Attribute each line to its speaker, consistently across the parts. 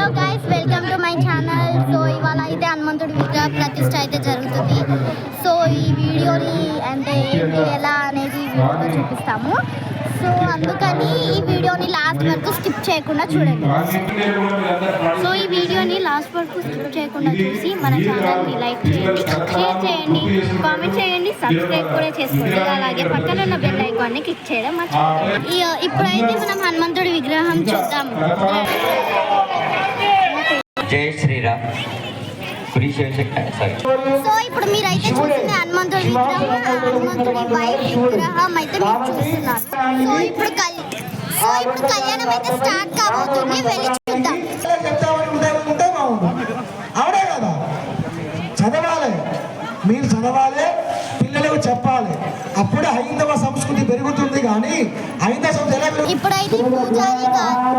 Speaker 1: Hello guys, welcome to my channel. So ఇవాళ అయితే హనుమంతుడి విగ్రహ ప్రతిష్ఠ అయితే జరుగుతుంది. సో ఈ వీడియోని అంటే ఏంటి ఎలా అనేది వీడియోలో చూపిస్తాము. సో అందుకని ఈ వీడియోని లాస్ట్ వరకు స్కిప్ చేయకుండా చూడండి. సో ఈ వీడియోని లాస్ట్ వరకు స్కిప్ చేయకుండా చూసి మన ఛానల్ని లైక్ చేయండి, షేర్ చేయండి, కామెంట్ చేయండి, సబ్స్క్రైబ్ కూడా చేసుకోండి. అలాగే పక్కన ఉన్న బెల్ ఐకాన్ని క్లిక్ చేయడం మర్చిపోకండి. ఇప్పుడైతే మనం హనుమంతుడి విగ్రహం చూద్దాం.
Speaker 2: జై శ్రీరామ్.
Speaker 1: సో ఇప్పుడు మీరైతే చూసింది హనుమంతుడి విగ్రహం, హనుమంతుడి వైఫ్ విగ్రహం అయితే మీరు చూస్తున్నారు. సో ఇప్పుడు కళ్యాణం అయితే స్టార్ట్ కాబోతుంది, వెళ్ళి చూద్దాం.
Speaker 3: అవునే కదా, చదవాలి, మీరు చదవాలి, పిల్లలకు చెప్పాలి, అప్పుడే హైందవ సంస్కృతి పెరుగుతుంది. కానీ హైందవ సంస్కృతి
Speaker 1: ఇప్పుడైతే పూజారి గారు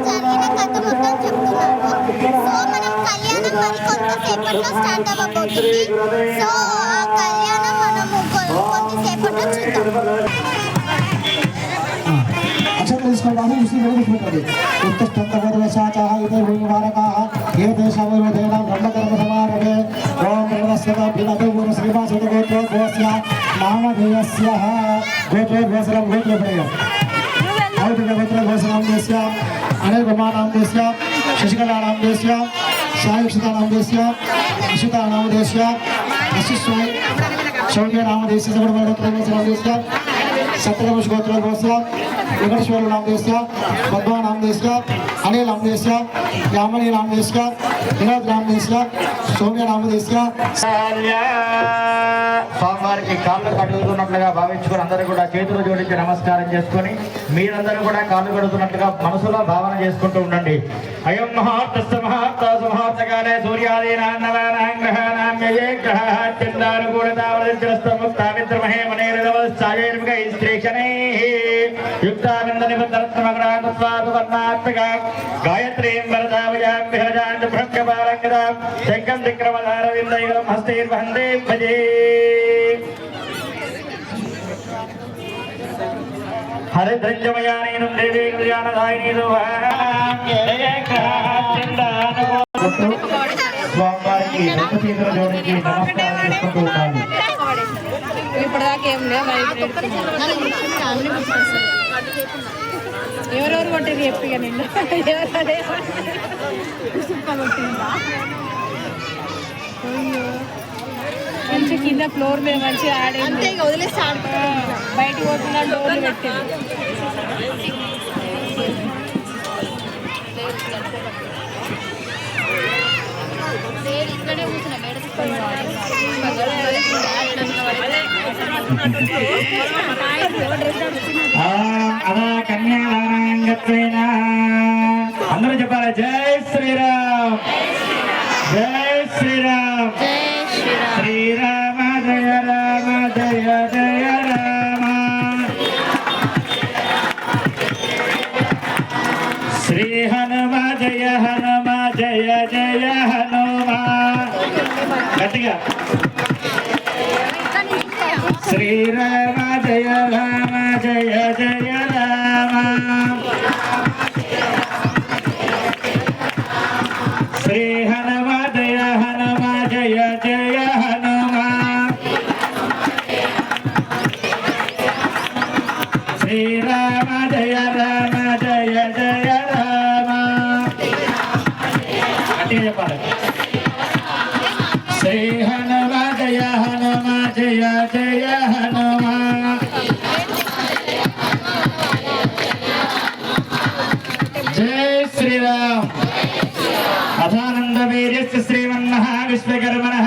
Speaker 1: జరిగిన కథ మొత్తం చెప్తున్నారు. సో మనం కళ్యాణం మరి కొంతసేపట్లో స్టార్ట్ అవ్వబోతుంది. సో ఆ కళ్యాణం మనము కొద్దిసేపట్లో చూద్దాం.
Speaker 3: తీసుకోవడానికి ముస్లిం గుర్తుపెట్టాలి. ఉత్తష్టంతవశాచాహ ఇదే భూమివారకాః ఏ దేశవరుదేన బ్రహ్మకర్మ సమారభే ఓం బ్రహ్మస్య భిన్నతో శ్రీవాసద గోత్రోద్భవస్య నామధేయస్య గోత్రోద్భవసరం గోత్రపేయం ఔదిక గోత్రోద్భవసరం దేస్య అనిల్ కుమారాం దేస్య శశికళానాం దేస్య సాయుక్షితానాం దేస్య అశ్వితానాం దేస్య అశిస్వాయి శౌర్యనామ దేస్య సగుణగోత్రోద్భవసరం దేస్య सत्यवश गोत्रोद्भवस्य वेंकटेश्वर नाम देस्य भगवान नाम देस्य अनिल नाम देस्य यामनी नाम देस्य विनोद नाम देस्य सौम्य नाम देस्य
Speaker 2: స్వామివారికి కాళ్ళు కడుగుతున్నట్లుగా భావించుకొని అందరూ కూడా చేతులు జోడించి నమస్కారం చేసుకొని మీరందరూ కూడా కాళ్ళు కడుగుతున్నట్లుగా మనసులో భావన చేసుకుంటూ ఉండండి. అయం మహార్తస్య మహార్తాసు మహార్తకాలే సూర్యాదీనాం నవానాం గ్రహాణాం యయే గ్రహాః చందానుకూలతావృత్తిరస్తముక్తామిత్రమహే మనైరవశ్చాయైర్ముఖై శ్రేషణైః యుక్తామిందనిపత్తరత్నమగ్రాహత్వాదువర్ణాత్మకా గాయత్రీం వరదావయాం విహరజాం బ్రహ్మపాలంకరాం శంఖం చక్రమధారవిందైకం హస్తైర్వహందే భజే. హరిద్రంజమయానీనం దేవీ కళ్యాణదాయినీను స్వామివారికి రెండు చేతులు జోడించి నమస్కారం చేసుకుంటూ ఉండాలి.
Speaker 4: ఎవరెవరు కొట్టేది చెప్పిగా నిన్ను మంచి కింద ఫ్లోర్ మీద మంచిగా ఆడే అంతే వదిలేసి బయటకు పోతున్నా డోర్లు పెట్టింది.
Speaker 2: అలా కన్యాదానాంగత్వేన అందరూ చెప్పాలి జై శ్రీరామ్, జై శ్రీరామ్, శ్రీరామ జయ రామ జయ జయ రామ, శ్రీ హనుమ జయ హనుమ జయ జయ హనుమ. గట్టిగా శ్రీరామ జయ రామ జయ జయ రామ, శ్రీ హనుమ జయ హనుమ జయ జయ హనుమ, శ్రీరామ జయ రామ జయ జయ రామ. అంటే చెప్పాలి శ్రీ హనుమ జయ హనుమ జయ జయ హనుమ, జై శ్రీరామ్. అథానంద వీర్యస్య శ్రీమన్మహా విశ్వకర్మణః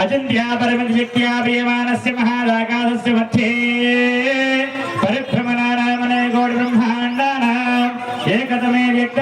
Speaker 2: అచింత్యా పరమశక్త్యా ప్రియమానస్య మహాదాకాశస్య మధ్యే పరిభ్రమణానామనే కోటి బ్రహ్మాండానాం ఏకతమే వ్యక్త